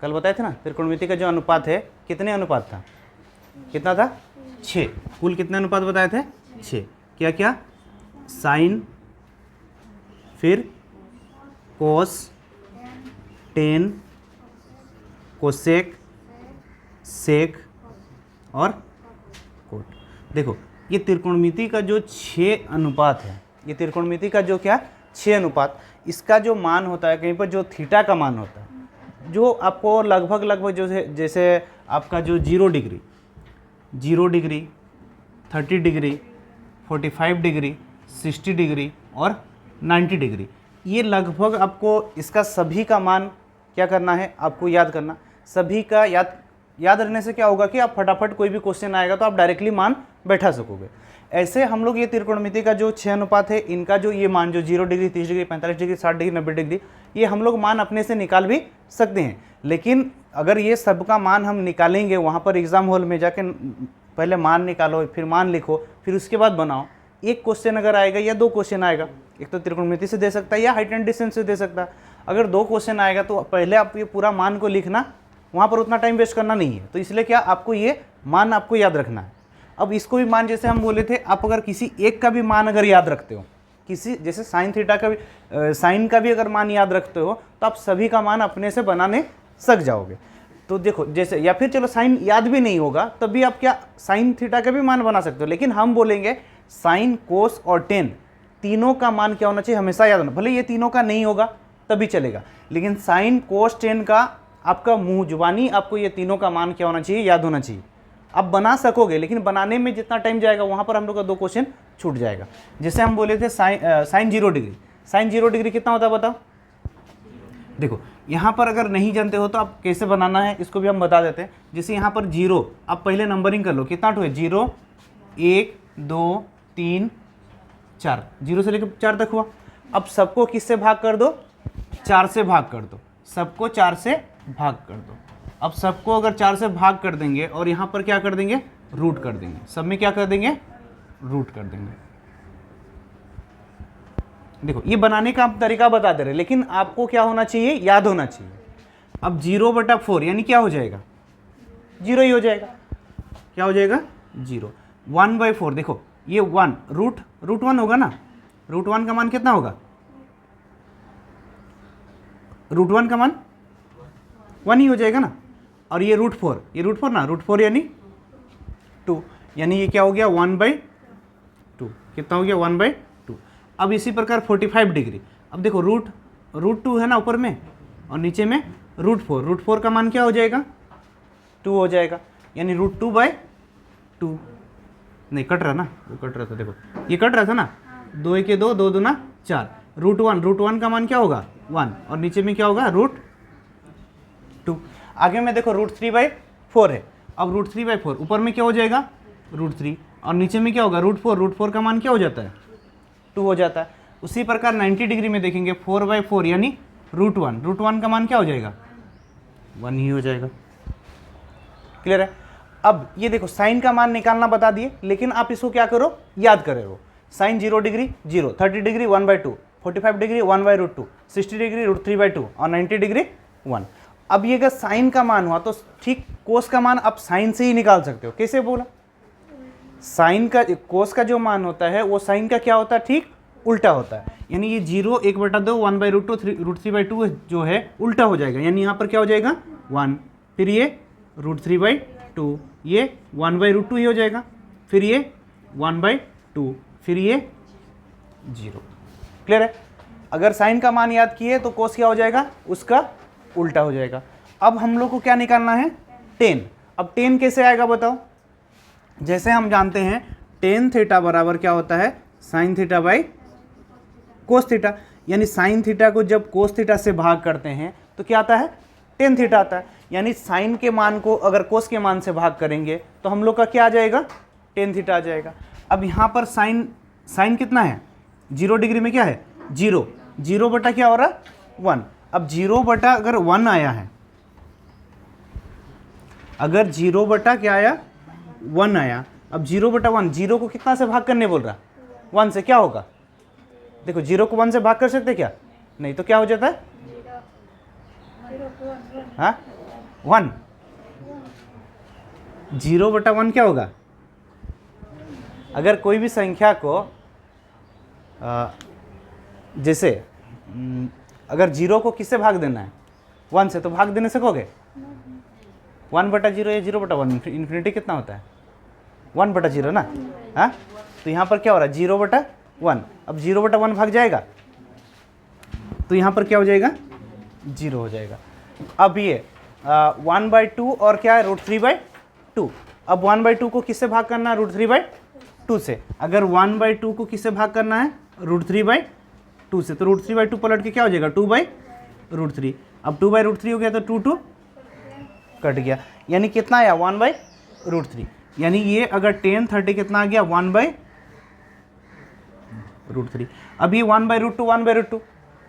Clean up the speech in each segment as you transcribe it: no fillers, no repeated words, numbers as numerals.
कल बताए थे ना, त्रिकोणमिति का जो अनुपात है कितने अनुपात था, कितना था 6, कुल कितने अनुपात बताए थे 6। क्या क्या, साइन, फिर कोस, टेन, कोसेक, सेक और कोट। देखो ये त्रिकोणमिति का जो 6 अनुपात है, ये त्रिकोणमिति का जो क्या 6 अनुपात, इसका जो मान होता है कहीं पर जो थीटा का मान होता है, जो आपको लगभग जो है, जैसे आपका जो 0 डिग्री, 30 डिग्री, 45 डिग्री, 60 डिग्री और 90 डिग्री, ये लगभग आपको इसका सभी का मान क्या करना है, आपको याद करना। सभी का याद रहने से क्या होगा कि आप फटाफट कोई भी क्वेश्चन आएगा तो आप डायरेक्टली मान बैठा सकोगे। ऐसे हम लोग ये त्रिकोणमिति का जो 6 अनुपात है, इनका जो ये मान जो 0 degree, 30 degree, 45 degree, 60 degree, 90 degree, ये हम लोग मान अपने से निकाल भी सकते हैं। लेकिन अगर ये सबका मान हम निकालेंगे वहाँ पर एग्जाम हॉल में जाके, पहले मान निकालो, फिर मान लिखो, फिर उसके बाद बनाओ, एक क्वेश्चन अगर आएगा या 2 क्वेश्चन आएगा, एक तो त्रिकोणमिति से दे सकता है या हाइट एंड डिस्टेंस से दे सकता है। अगर 2 क्वेश्चन आएगा तो पहले आप ये पूरा मान को लिखना, वहाँ पर उतना टाइम वेस्ट करना नहीं है। तो इसलिए क्या, आपको ये मान आपको याद रखना है। अब इसको भी मान, जैसे हम बोले थे, आप अगर किसी एक का भी मान अगर याद रखते हो, किसी जैसे साइन थीटा का भी, साइन का भी अगर मान याद रखते हो तो आप सभी का मान अपने से बनाने सक जाओगे। तो देखो जैसे, या फिर चलो साइन याद भी नहीं होगा तब भी आप क्या साइन थीटा का भी मान बना सकते हो, लेकिन हम बोलेंगे साइन, कोस और टेन तीनों का मान क्या होना चाहिए, हमेशा याद होना। भले ये तीनों का नहीं होगा तभी चलेगा, लेकिन साइन, कोस, टेन का आपका मुंह जुबानी आपको ये तीनों का मान क्या होना चाहिए, याद होना चाहिए। आप बना सकोगे, लेकिन बनाने में जितना टाइम जाएगा वहाँ पर हम लोग का 2 क्वेश्चन छूट जाएगा। जैसे हम बोले थे साइन 0 डिग्री, साइन 0 डिग्री कितना होता है बताओ। देखो यहाँ पर अगर नहीं जानते हो तो आप कैसे बनाना है इसको भी हम बता देते हैं। जैसे यहाँ पर 0, आप पहले नंबरिंग कर लो, कितना टू है 0, 1, 2, 3, 4, 0 से लेकर 4 तक हुआ। अब सबको किससे भाग कर दो, 4 से भाग कर दो, सबको 4 से भाग कर दो। अब सबको अगर 4 से भाग कर देंगे और यहाँ पर क्या कर देंगे, रूट कर देंगे, सब में क्या कर देंगे, रूट कर देंगे। देखो ये बनाने का हम तरीका बता दे रहे हैं, लेकिन आपको क्या होना चाहिए, याद होना चाहिए। अब 0/4 यानी क्या हो जाएगा, 0 ही हो जाएगा। क्या हो जाएगा 0। 1/4 देखो ये 1 रूट 1 होगा ना, रूट 1 का मान कितना होगा, रूट 1 का मान 1 ही हो जाएगा ना। और ये रूट 4, ये रूट 4 ना, रूट 4 यानी 2, यानी ये क्या हो गया 1/2, कितना हो गया 1/2। अब इसी प्रकार 45 डिग्री, अब देखो रूट 2 है ना ऊपर में और नीचे में रूट 4 का मान क्या हो जाएगा 2 हो जाएगा, यानी रूट 2/2। नहीं कट रहा ना, वो कट रहा था, देखो ये कट रहा था ना, 2 1 2, 2 2 4, रूट 1 का मान क्या होगा 1 और नीचे में क्या होगा रूट 2। आगे में देखो रूट 3/4 है, अब रूट 3/4 ऊपर में क्या हो जाएगा रूट 3 और नीचे में क्या होगा रूट 4 का मान क्या हो जाता है 2 हो जाता है। उसी प्रकार 90 डिग्री में देखेंगे 4/4 यानी रूट 1 का मान क्या हो जाएगा 1 ही हो जाएगा। क्लियर है। अब ये देखो साइन का मान निकालना बता दिए, लेकिन आप इसको क्या करो, याद करे रहो। Sine 0 degree 0, 30 degree 1/2, 45 degree 1/√2, 60 degree √3/2 और 90 डिग्री 1। अब ये अगर साइन का मान हुआ तो ठीक कोस का मान आप साइन से ही निकाल सकते हो। कैसे बोला, साइन का कोस का जो मान होता है वो साइन का क्या होता है, ठीक उल्टा होता है। यानी ये 0 1/2 1/√2 √3/2 जो है उल्टा हो जाएगा, यानी यहाँ पर क्या हो जाएगा 1, फिर ये √3/2, ये 1/√2 ही हो जाएगा, फिर ये 1/2, फिर ये 0। क्लियर है। अगर साइन का मान याद किए तो कोस क्या हो जाएगा, उसका उल्टा हो जाएगा। अब हम लोग को क्या निकालना है 10। अब 10 कैसे आएगा बताओ। जैसे हम जानते हैं tan थीटा बराबर क्या होता है sin theta by cos theta, यानी sin थीटा को जब कोस थीटा से भाग करते हैं तो क्या आता है tan थीटा आता है। यानी sin के मान को अगर कोस के मान से भाग करेंगे तो हम लोग का क्या आ जाएगा tan थीटा आ जाएगा। अब यहाँ पर sin कितना है 0 डिग्री में क्या है 0, 0 बटा क्या हो रहा है 1। अब 0 बटा अगर 1 आया है, अगर 0 बटा क्या आया 1 आया, अब 0/1, 0 को कितना से भाग करने बोल रहा 1 से, क्या होगा देखो 0 को 1 से भाग कर सकते क्या, नहीं तो क्या हो जाता है हाँ 1, 0/1 क्या होगा? अगर कोई भी संख्या को जैसे अगर 0 को किससे भाग देना है? 1 से, तो भाग देने सकोगे? 1/0 या 0/1, इन्फिनिटी कितना होता है? 1/0 ना। हाँ, तो यहाँ पर क्या हो रहा है? 0/1। अब 0/1 भाग जाएगा तो यहाँ पर क्या हो जाएगा? 0 हो जाएगा। अब ये 1/2 और क्या है? √3/2। अब 1/2 को किससे भाग करना है? √3/2 से। अगर 1/2 को किससे भाग करना है? √3/2 से, तो √3/2 पलट के क्या हो जाएगा? 2/√3। अब 2/√3 हो गया तो 2 कट गया, यानी कितना आया? 1/√3। यानी ये अगर 10 30 कितना आ गया? 1/√3। अब ये 1/√2 1/√2,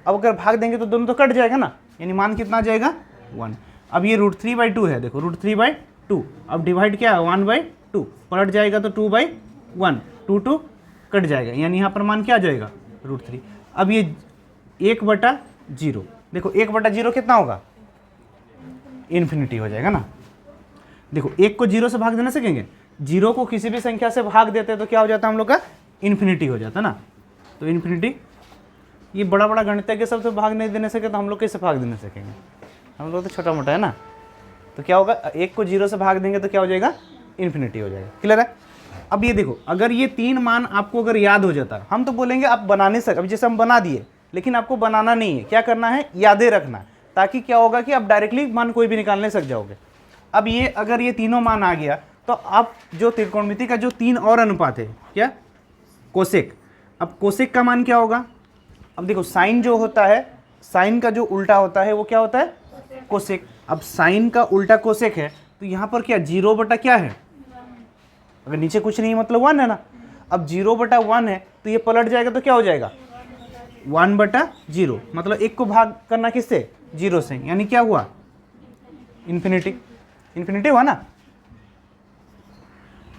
अब अगर भाग देंगे तो दोनों तो कट जाएगा ना, यानी मान कितना आ जाएगा? 1। अब ये √3/2 है, देखो √3/2, अब डिवाइड क्या है? 1/2, पलट जाएगा तो 2/1, 2 कट जाएगा, यानी यहाँ पर मान क्या आ जाएगा? √3। अब ये 1/0, देखो 1/0 कितना होगा? इन्फिनिटी हो जाएगा ना। देखो 1 को 0 से भाग देना सकेंगे? 0 को किसी भी संख्या से भाग देते तो क्या हो जाता है हम लोग का? इन्फिनिटी हो जाता ना। तो इन्फिनिटी, ये बड़ा बड़ा गणितज्ञ सब से भाग नहीं देने सके तो हम लोग कैसे भाग देने सकेंगे? हम लोग तो छोटा मोटा है ना। तो क्या होगा? 1 को 0 से भाग देंगे तो क्या हो जाएगा? इन्फिनिटी हो जाएगा। क्लियर है? अब ये देखो, अगर ये 3 मान आपको अगर याद हो जाता, हम तो बोलेंगे आप बनाने सक, अब जैसे हम बना दिए, लेकिन आपको बनाना नहीं है, क्या करना है? यादें रखना, ताकि क्या होगा कि आप डायरेक्टली मान कोई भी निकालने सक जाओगे। अब ये अगर ये तीनों मान आ गया तो आप जो त्रिकोणमिति का जो 3 और अनुपात है, क्या? कोसेक। अब कोसेक का मान क्या होगा? अब देखो साइन जो होता है, साइन का जो उल्टा होता है वो क्या होता है? कोसेक। अब साइन का उल्टा कोसेक है, तो यहाँ पर क्या? 0 क्या है? अगर नीचे कुछ नहीं मतलब 1 है ना। अब 0/1 है तो ये पलट जाएगा तो क्या हो जाएगा? 1/0, मतलब 1 को भाग करना किससे? 0 से, यानी क्या हुआ? इन्फिनिटी। इन्फिनिटी हुआ ना।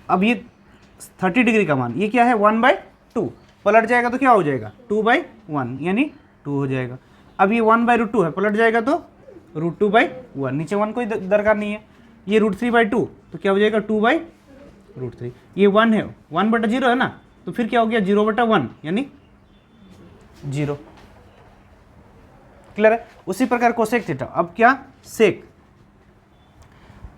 अब ये 30 डिग्री का मान, ये क्या है? 1/2, पलट जाएगा तो क्या हो जाएगा? 2/1, यानी 2 हो जाएगा। अब ये 1/√2 है, पलट जाएगा तो √2/1, नीचे 1 कोई दरकार नहीं है। ये √3/2 तो क्या हो जाएगा? 2/√3। ये 1 है, 1/0 है ना, तो फिर क्या हो गया? 0/1, यानी 0। क्लियर है? उसी प्रकार कोसेक थीटा। अब क्या? सेक।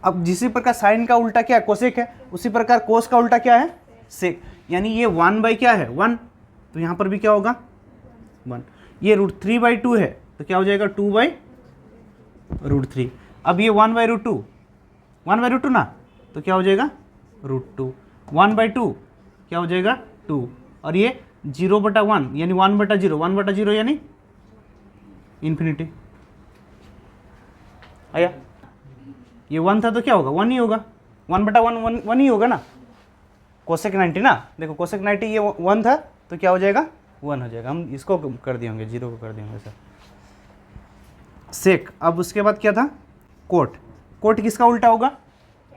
अब जिसी प्रकार साइन का उल्टा क्या है? कोसेक है, उसी प्रकार कोस का उल्टा क्या है? सेक। यानी ये 1 क्या है? 1, तो यहाँ पर भी क्या होगा? 1। ये √3/2 है तो क्या हो जाएगा? 2/√3। अब ये 1/√2, 1/√2 ना, तो क्या हो जाएगा? √2। 1/2 क्या हो जाएगा? 2। और ये 0/1 यानी 1/0, 1/0 यानी इन्फिनिटी। आया? ये 1 था तो क्या होगा? 1 ही होगा। 1/1 1 ही होगा ना। कोसेक 90 ना, देखो कोसेक 90 ये 1 था तो क्या हो जाएगा? 1 हो जाएगा। हम इसको कर दिए होंगे, 0 को कर दिए होंगे सर। सेक। अब उसके बाद क्या था? कोट। कोट किसका उल्टा होगा?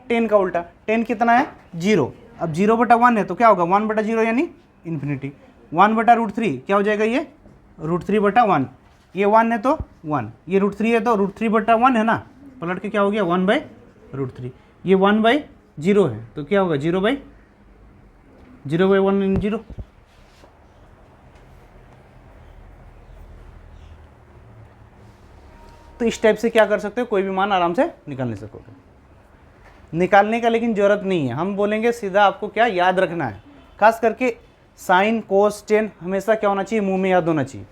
10 का उल्टा। 10 कितना है? 0। अब 0/1 है तो क्या होगा? 1/0 यानी इन्फिनिटी। 1/√3 क्या हो जाएगा? ये √3/1, ये 1 है तो 1, ये √3 है तो √3/1 है ना, पलट के क्या हो गया? 1/√3। ये 1/0 है तो क्या होगा? 0/1 0। तो इस टाइप से क्या कर सकते हो? कोई भी मान आराम से निकाल नहीं सकोगे। निकालने का लेकिन जरूरत नहीं है, हम बोलेंगे सीधा आपको क्या याद रखना है। खास करके साइन कोस टेन हमेशा क्या होना चाहिए? मुंह में याद होना चाहिए,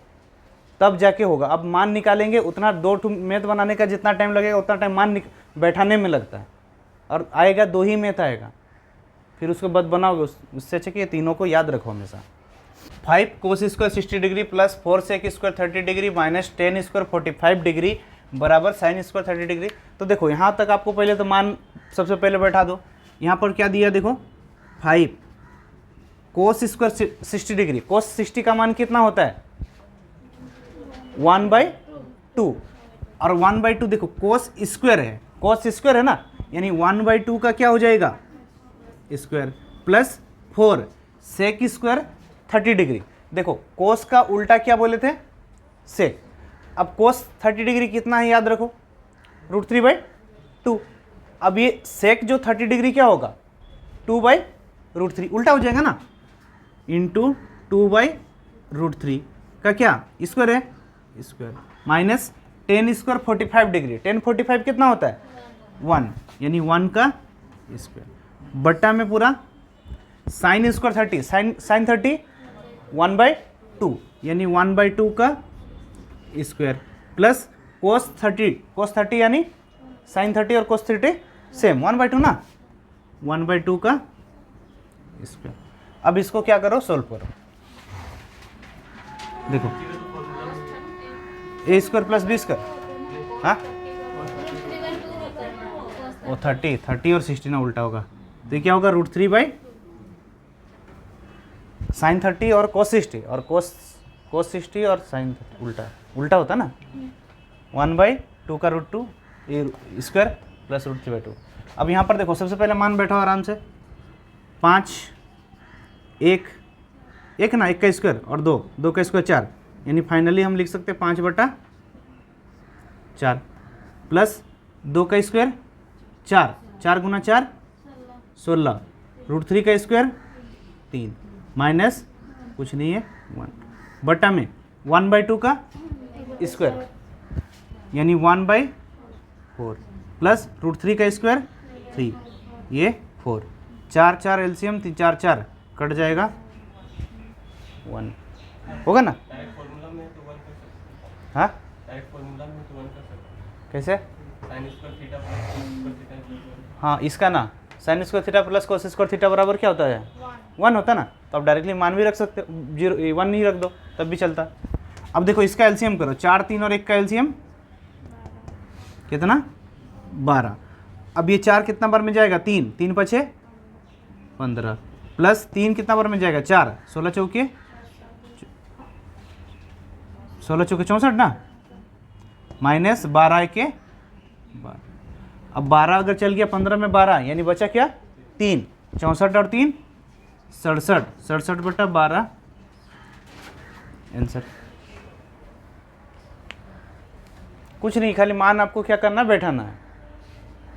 तब जाके होगा। अब मान निकालेंगे उतना 2 मैथ बनाने का जितना टाइम लगेगा उतना टाइम मान बैठाने में लगता है, और आएगा 2 ही मैथ आएगा, फिर उसके बाद बनाओगे। उससे अच्छा कि ये तीनों को याद रखो हमेशा। 5 cos square 60 degree plus 4 sec square 30 degree minus 10 square 45 degree बराबर साइन स्क्वायर 30 डिग्री। तो देखो यहाँ तक आपको पहले तो मान सबसे पहले बैठा दो। यहाँ पर क्या दिया? देखो 5 कोस स्क्वायर 60 डिग्री, कोस 60 का मान कितना होता है? 1/2, और 1/2 देखो कोस स्क्वायर है, कोस स्क्वायर है ना, यानी 1/2 का क्या हो जाएगा? Square plus 4 sec square 30 degree. देखो कोस का उल्टा क्या बोले थे? सेक। अब कोस 30 डिग्री कितना है याद रखो? √3/2 2। अब ये सेक जो 30 डिग्री क्या होगा 2/√3, उल्टा हो जाएगा ना, इंटू 2/√3 का क्या स्क्वायर है, square minus ten square 45 degree, 10 45 कितना होता है 1, यानी 1 का स्क्वायर बट्टा में पूरा साइन स्क्वायर 30, साइन 30 1/2, यानी 1/2 का स्क्वायर प्लस कोस 30 यानी साइन 30 और कोस 30 सेम 1/2 ना, 1/2 का स्क्वायर। अब इसको क्या करो सोल्व करो, देखो ए स्क्वायर प्लस बी स्क्वायर, हाँ वो 30 और 60 ना उल्टा होगा, तो ये क्या होगा √3 बाई साइन 30 और कोस 60 और कोस 60 और साइन उल्टा होता ना, 1/2 का √2 ये स्क्वायर प्लस √3/2। अब यहाँ पर देखो सबसे पहले मान बैठा आराम से, 5 1 ना, 1 का स्क्वायर और 2 का स्क्वायर 4, यानी फाइनली हम लिख सकते हैं 5/4 प्लस 2 का स्क्वायर 4 गुना 4 16, √3 का स्क्वायर 3 माइनस कुछ नहीं है 1 बटा में 1/2 का स्क्वायर यानी 1/4 प्लस √3 का स्क्वायर 3, ये 4 4 एलसीएम 3 4 4 कट जाएगा 1 होगा ना, हाँ कैसे, हाँ इसका ना sine square theta plus cos square theta बराबर क्या होता है 1 होता ना, तो आप डायरेक्टली मान भी रख सकते हो, 1 नहीं रख दो तब भी चलता। अब देखो इसका एलसीएम करो, 4 3 और 1 का एलसीएम कितना 12। अब ये 4 कितना बार में जाएगा 3 3 5 15 प्लस 3 कितना बार में जाएगा 4 16 चौके 64 ना, माइनस 12 के 12। अब 12 अगर चल गया 15 में 12 यानी बचा क्या 3, 64 और 3 67 बटा 12 आंसर। कुछ नहीं, खाली मान आपको क्या करना बैठाना है,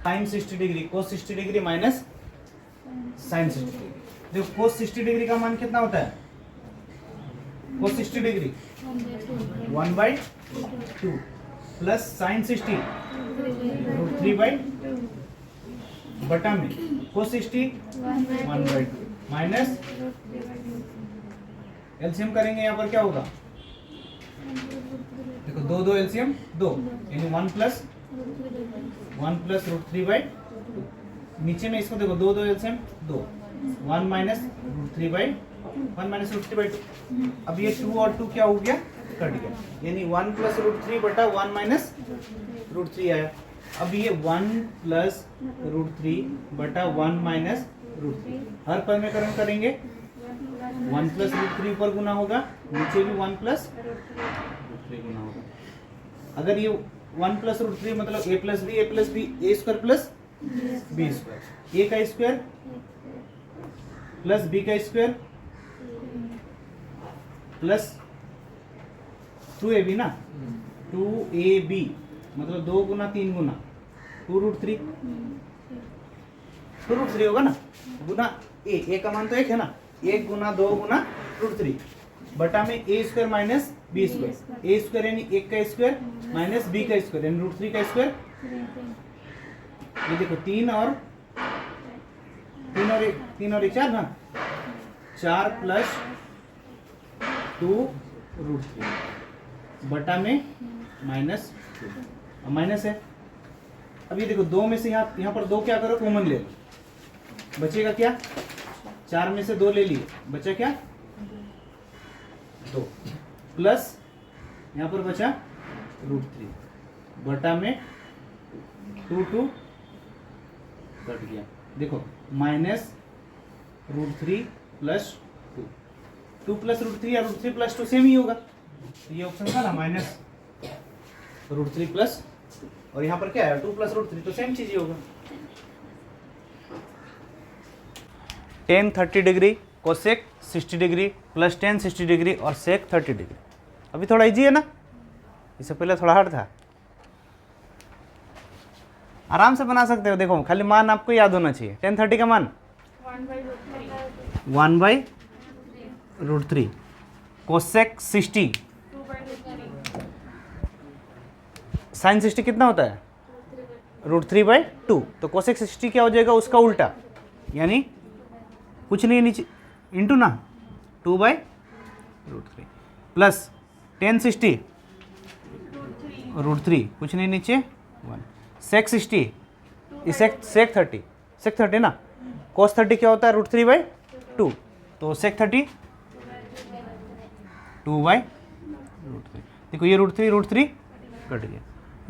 sine 60 degree cos 60 degree minus sine 60 degree. देखो कोस 60 डिग्री का मान कितना होता है, कोस 60 डिग्री 1/2 प्लस साइन 60 √3/2 बटा में कोस 60 1/2 माइनस एलसीएम करेंगे, यहाँ पर क्या होगा देखो 2 एलसीएम 2 यानी 1 प्लस √3/2, नीचे में इसको देखो 2 एलसीएम 2 1 माइनस √3/2। अब ये 2 और 2 क्या हो गया कट गया, यानी 1 प्लस √3 बटा 1 माइनस √3 आया। अब ये 1 प्लस √3 बटा 1 माइनस √3 हर पद में करण करेंगे, 1 प्लस √3 ऊपर गुना होगा, नीचे भी 1 प्लस √3 गुना होगा। अगर ये 1 प्लस √3 मतलब a plus b a square plus b square, a का स्क्वायर प्लस बी का स्क्वायर प्लस 2ab ना, 2ab मतलब 2 गुना 3 गुना 2√3 होगा ना, गुना ए का मान तो 1 है ना, 1 गुना 2 गुना √3 बटा में ए स्क्वायर माइनस बी स्क्वायर, ए स्क्वायर यानी 1 का स्क्वायर माइनस बी का स्क्वायर यानी √3 का स्क्वायर। ये देखो 3 और 1 4 ना, 4 प्लस 2√3 बटा में माइनस 2 माइनस है। अब ये देखो 2 में से यहाँ पर 2 क्या करो कॉमन ले लो, बचेगा क्या 4 में से 2 ले लिए, बचा क्या 2 प्लस यहाँ पर बचा √3 बटा में 2 कट गया, देखो माइनस √3 प्लस 2 प्लस √3 या √3 प्लस 2 सेम ही होगा, तो ये ऑप्शन था ना माइनस √3 प्लस, और यहाँ पर क्या है 2 प्लस √3 तो सेम चीज ही होगा। tan 30 degree cosec 60 degree plus tan 60 degree और सेक 30 डिग्री। अभी थोड़ा इजी है ना, इससे पहले थोड़ा हार्ड था। आराम से बना सकते हो, देखो खाली मान आपको याद होना चाहिए। 1030 का मान 1/√3 कोसेक 60 साइन 60 कितना होता है √3/2। तो कोसेक 60 क्या हो जाएगा, उसका उल्टा, यानी कुछ नहीं नीचे इंटू ना 2/√3 प्लस 1060 √3 कुछ नहीं नीचे 1 सेक 60 सेक 30 ना, कोस 30 क्या होता है √3/2, तो सेक 30 2/√3। देखो ये √3 कट गया,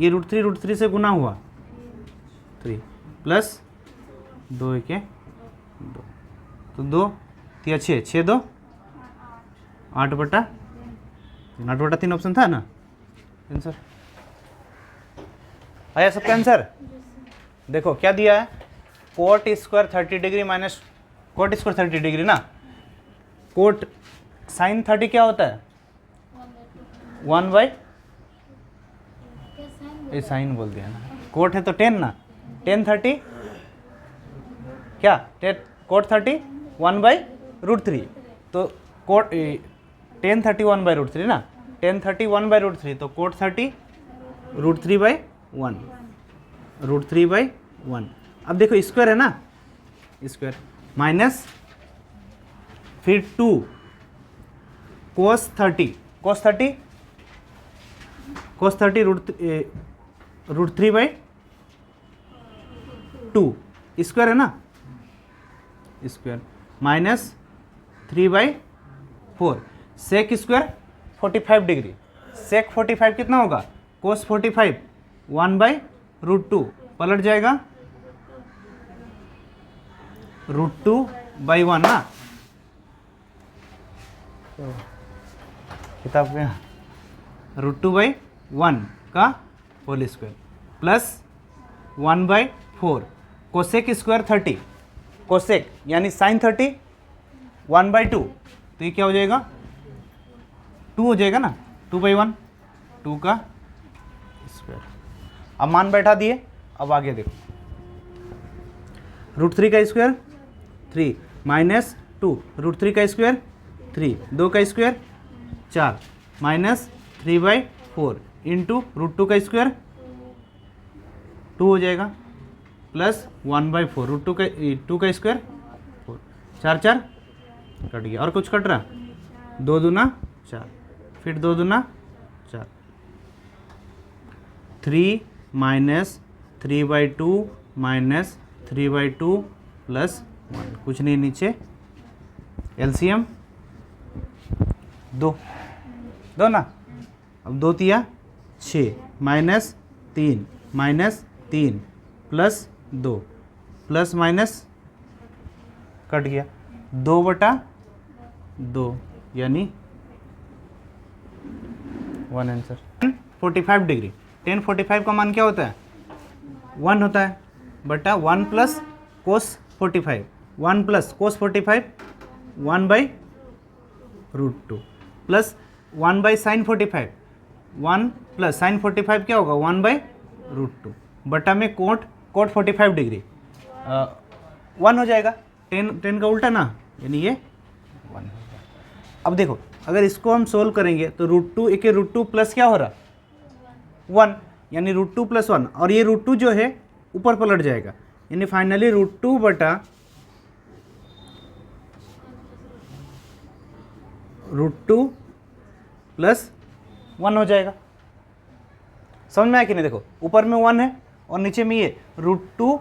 ये √3 से गुना हुआ 3 प्लस 2 1 2, तो 2 3 6 6 2 8/3 ऑप्शन था ना आंसर। आया सबका आंसर। देखो क्या दिया है, coat square 30 degree minus cot square 30 degree ना, कोट साइन 30 क्या होता है 1/, ये साइन बोल दिया ना, कोट है तो 10 ना, 10 30 क्या कोट 30 1/√3, तो कोट 10 30 1/√3 ना, 10 30 1/√3, तो कोट 30 √3/1। अब देखो स्क्वायर है ना, स्क्वायर माइनस फिर 2 कोस 30 √3/2 स्क्वायर है ना, square minus 3/4 sec square 45 degree, sec 45 कितना होगा कोस 45 1/√2 पलट जाएगा √2/1 ना, किताब में √2/1 का whole square plus 1/4 cosec square 30 cosec यानी साइन 30 1/2, तो ये क्या हो जाएगा 2 हो जाएगा ना, 2/1 2 का स्क्वायर। अब मान बैठा दिए, अब आगे देखो √3 का स्क्वायर 3 माइनस 2 √3 का स्क्वायर 3 2 का स्क्वायर 4 माइनस 3/4 इंटू √2 का स्क्वायर 2 हो जाएगा प्लस 1/4 √2 का स्क्वायर 4 4 4 कट गया, और कुछ कट रहा 2 दूना 4 फिर 2 दूना 4 3 माइनस 3/2 माइनस 3/2 प्लस 1 कुछ नहीं नीचे, एलसीएम 2 ना, अब 2 तिया 6 minus 3 plus 2 plus minus cut गया 2/2 यानी 1 आंसर। 45 डिग्री 1045 का मान क्या होता है 1 होता है बटा 1 plus cos 45 1 plus cos 45 1/√2 plus 1/sin 45 1 plus sign 45 क्या होगा 1/√2 बटा में कोट 45 डिग्री 1 हो जाएगा, 10 का उल्टा ना, यानी ये 1 हो जाएगा। अब देखो अगर इसको हम सोल्व करेंगे तो √2 एक √2 प्लस क्या हो रहा 1, यानी √2 + 1, और ये √2 जो है ऊपर पलट जाएगा, यानी फाइनली √2 बटा √2 + 1 हो जाएगा। समझ में आया कि नहीं? देखो ऊपर में 1 है और नीचे में ये √2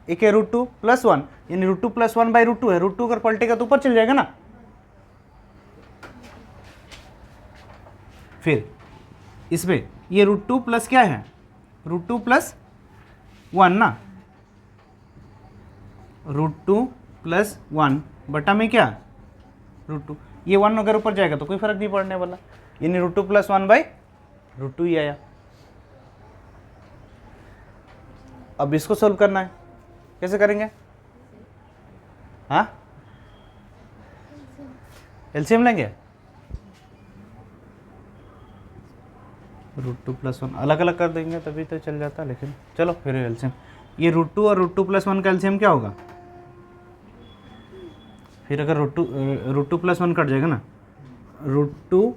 एक है √2 + 1, यानी √2 + 1/√2 है, √2 अगर पलटेगा तो ऊपर चल जाएगा ना। फिर इसमें ये √2 प्लस क्या है √2 + 1 ना, √2 + 1 बटा में क्या √2, ये 1 अगर ऊपर जाएगा तो कोई फर्क नहीं पड़ने वाला, यानी √2 + 1/√2 ही आया। अब इसको सोल्व करना है, कैसे करेंगे? हाँ एलसीएम लेंगे, √2 + 1 अलग अलग कर देंगे तभी तो चल जाता, लेकिन चलो फिर एलसीएम ये √2 और √2 + 1 का एलसीएम क्या होगा? फिर अगर √2 + 1 कट जाएगा ना, √2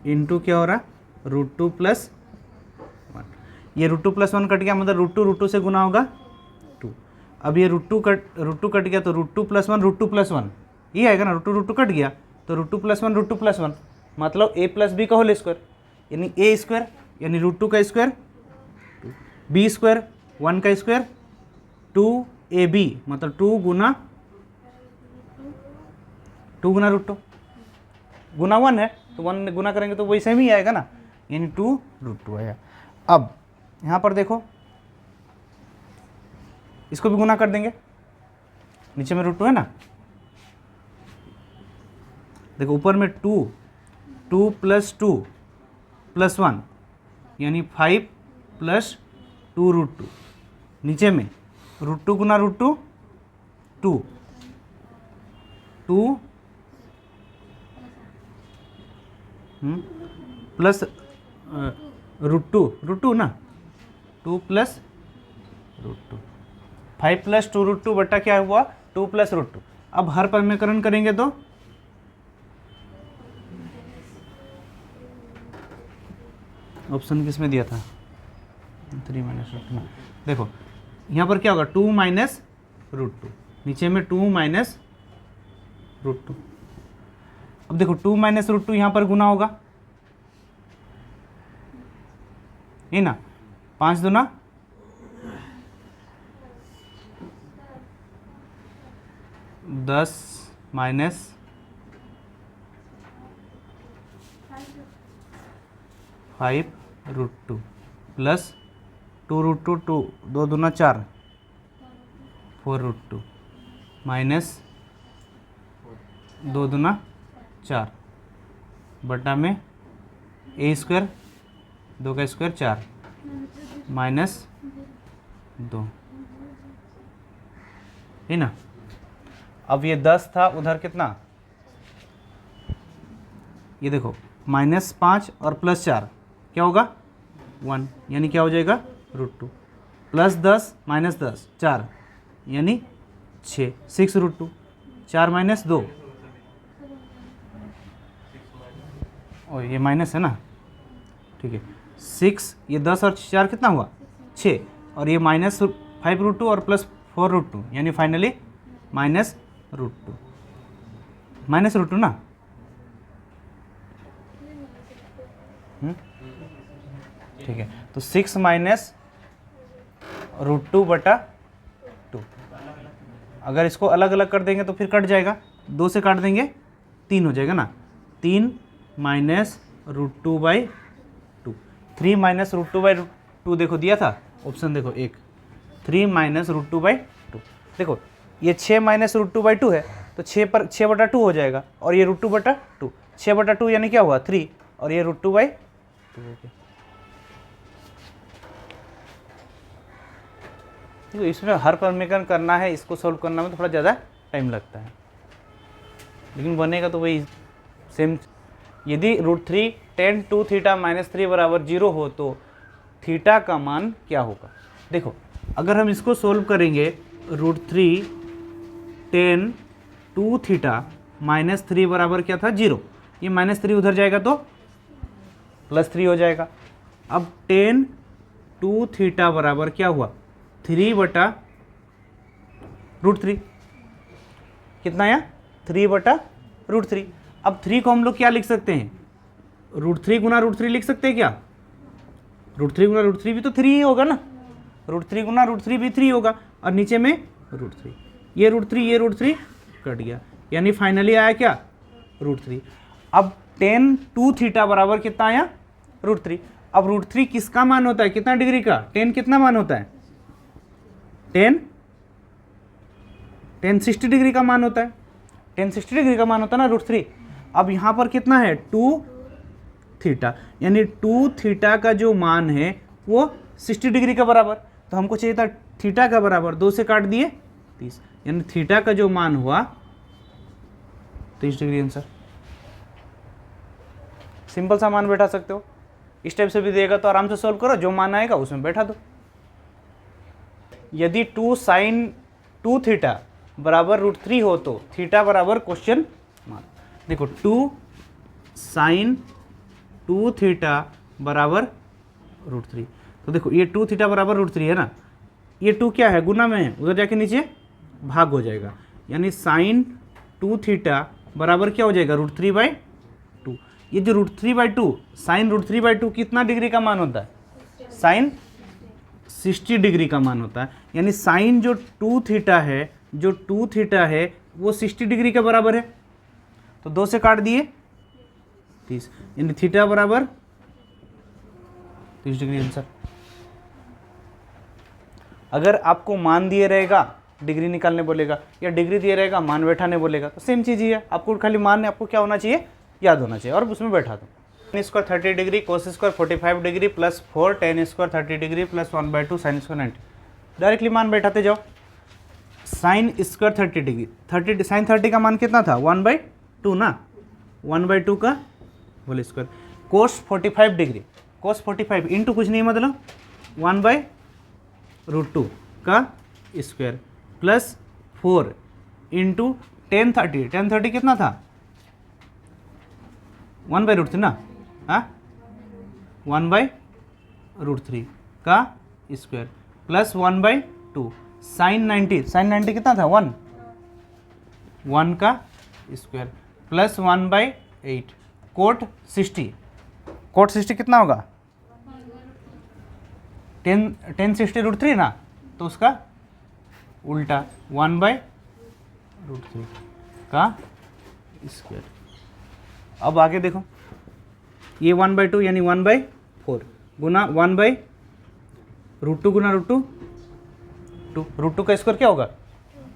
इंटू क्या हो रहा, √2 + 1, ये √2 + 1 कट गया, मतलब √2 से गुना होगा 2। अब ये √2 कट गया तो √2 + 1 √2 + 1 ये आएगा ना, √2 कट गया तो √2 + 1 √2 + 1, मतलब a + b का होल स्क्वायर, यानी a² यानी √2 का स्क्वायर, b², 1 का स्क्वायर, 2ab मतलब 2 गुना √2 गुना 1 है तो 1 गुना करेंगे तो वही सेम ही आएगा ना, यानी 2√2 आया। अब यहाँ पर देखो, इसको भी गुना कर देंगे, नीचे में √2 है ना, देखो ऊपर में 2 + 2 + 1 यानी 5 + 2√2, नीचे में √2 गुना √2 2 प्लस √2 ना, 2 + √2, 5 + 2√2 बटा क्या हुआ 2 + √2। अब हर समीकरण करेंगे तो ऑप्शन किस में दिया था, 3 - √2, देखो यहाँ पर क्या होगा 2 - √2, नीचे में 2 - √2। अब देखो 2 - √2 यहाँ पर गुना होगा, ये ना, 5 दूना 10 - 5√2 प्लस 2√2 2 दूना 4 4√2 माइनस 2 दूना 4 बटा में a² 2 का स्क्वायर 4 माइनस 2, है ना। अब ये 10 था, उधर कितना, ये देखो -5 और +4 क्या होगा 1, यानी क्या हो जाएगा √2 प्लस 10 माइनस 10 4 यानी 6 √2, 4 - 2 और ये माइनस है ना, ठीक है 6, ये 10 और 4 कितना हुआ 6, और ये -5√2 और प्लस 4√2 यानी फाइनली -√2 ना, ठीक है। तो 6 - √2 बटा 2, अगर इसको अलग अलग कर देंगे तो फिर कट जाएगा, 2 से काट देंगे 3 हो जाएगा ना, 3 - √2/2, 3 - √2/2 देखो दिया था ऑप्शन, देखो 1 3 - √2/2, देखो ये 6 - √2/2 है तो 6/2 हो जाएगा, और ये √2/2, 6/2 यानी क्या हुआ 3, और ये √2/2 हो गया। तो इसमें हर समीकरण करना है, इसको सॉल्व करना में थोड़ा ज़्यादा टाइम लगता है, लेकिन बनेगा तो वही सेम। यदि √3 tan 2 θ - 3 = 0 हो तो थीटा का मान क्या होगा। देखो अगर हम इसको सोल्व करेंगे, √3 tan 2 θ - 3 बराबर क्या था 0, ये -3 उधर जाएगा तो +3 हो जाएगा। अब tan 2 θ बराबर क्या हुआ 3/√3, कितना आया 3/√3। अब 3 को हम लोग क्या लिख सकते हैं, √3 गुना √3 लिख सकते हैं क्या, √3 गुना √3 भी तो 3 ही होगा ना, √3 गुना √3 भी 3 होगा, और नीचे में √3, ये √3 कट गया, यानी फाइनली आया क्या √3। अब tan 2 θ बराबर कितना आया √3। अब √3 किसका मान होता है, कितना डिग्री का, tan कितना मान होता है, tan 60 डिग्री का मान होता है, tan 60 डिग्री का मान होता है ना √3। अब यहाँ पर कितना है 2 θ, यानी 2 θ का जो मान है वो 60 डिग्री का बराबर, तो हमको चाहिए था थीटा का बराबर, 2 से काट दिए 30, यानी थीटा का जो मान हुआ 30 डिग्री आंसर। सिंपल सा मान बैठा सकते हो, इस टाइप से भी देगा तो आराम से सॉल्व करो, जो मान आएगा उसमें बैठा दो। यदि 2 साइन 2 थीटा बराबर √3 हो तो थीटा बराबर क्वेश्चन मार्क। देखो 2 साइन 2 थीटा बराबर √3, तो देखो ये 2 थीटा बराबर √3 है ना, ये 2 क्या है, गुना में है, उधर जाके नीचे भाग हो जाएगा, यानी साइन 2 थीटा बराबर क्या हो जाएगा, √3/2। ये जो √3/2 साइन √3/2 कितना डिग्री का मान होता है, साइन 60 डिग्री का मान होता है, यानी साइन जो 2 थीटा है, जो 2 थीटा है वो 60 डिग्री के बराबर है, तो 2 से काट दिए 30, यानी थीटा बराबर 30 डिग्री आंसर। अगर आपको मान दिए रहेगा डिग्री निकालने बोलेगा, या डिग्री दिए रहेगा मान बैठाने बोलेगा, तो सेम चीज़ ही है, आपको खाली मान आपको क्या होना चाहिए, याद होना चाहिए, और उसमें बैठा दो। sin square 30 degree, cos square 45 degree plus 4 tan square 30 degree plus 1/2 sine square 90, directly मान बैठाते जाओ। साइन स्क्वायर 30 डिग्री, 30 साइन 30 का मान कितना था, 1/2 ना, 1/2 का होल स्क्वायर, कोस 45 डिग्री, कोस 45 इंटू कुछ नहीं मतलब 1/√2 का स्क्वायर प्लस 4 इंटू tan 30 कितना था, 1/√3 ना, हाँ 1/√3 का स्क्वायर प्लस 1/2 साइन 90 कितना था, 1 का स्क्वायर प्लस 1/8 कोट 60 कितना होगा, 10 60 √3 ना, तो उसका उल्टा 1/√3 का स्क्वायर। अब आगे देखो, ये 1/2 यानी 1/4 गुना 1/√2 गुना √2 √2 का स्क्वायर क्या होगा,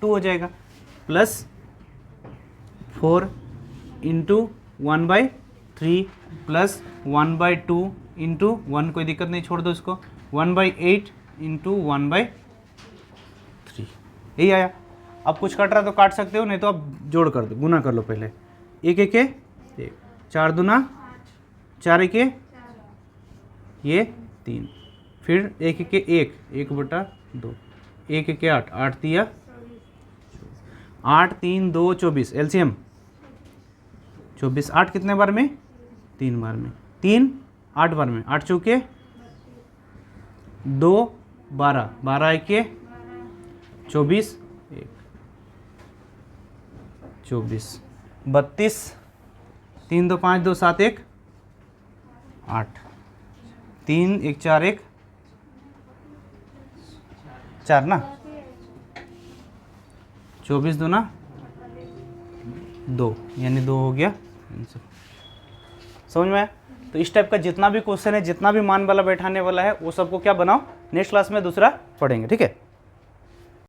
2 हो जाएगा, प्लस 4 इंटू 1/3 प्लस 1/2 इंटू 1, कोई दिक्कत नहीं, छोड़ दो इसको, 1/8 इंटू 1/3, यही आया। अब कुछ कट रहा तो काट सकते हो, नहीं तो आप जोड़ कर दो, गुना कर लो पहले, 1 1 1 4 दूना 4 1 ये 3, फिर 1 1 1 1/2 1 1 8 8 दिया 8 3 2 24 एलसीएम 24, 8 कितने बार में, 3 बार में, 3 8 बार में, 8 चौके 2 12 12 1 24 1 24 32 3 2 5 2 7 1 8 3 1 4 1 4 ना, 24 दूना 2 यानी 2 हो गया आंसर। समझ में आया? तो इस टाइप का जितना भी क्वेश्चन है, जितना भी मान वाला बैठाने वाला है, वो सबको क्या बनाओ, नेक्स्ट क्लास में दूसरा पढ़ेंगे, ठीक है।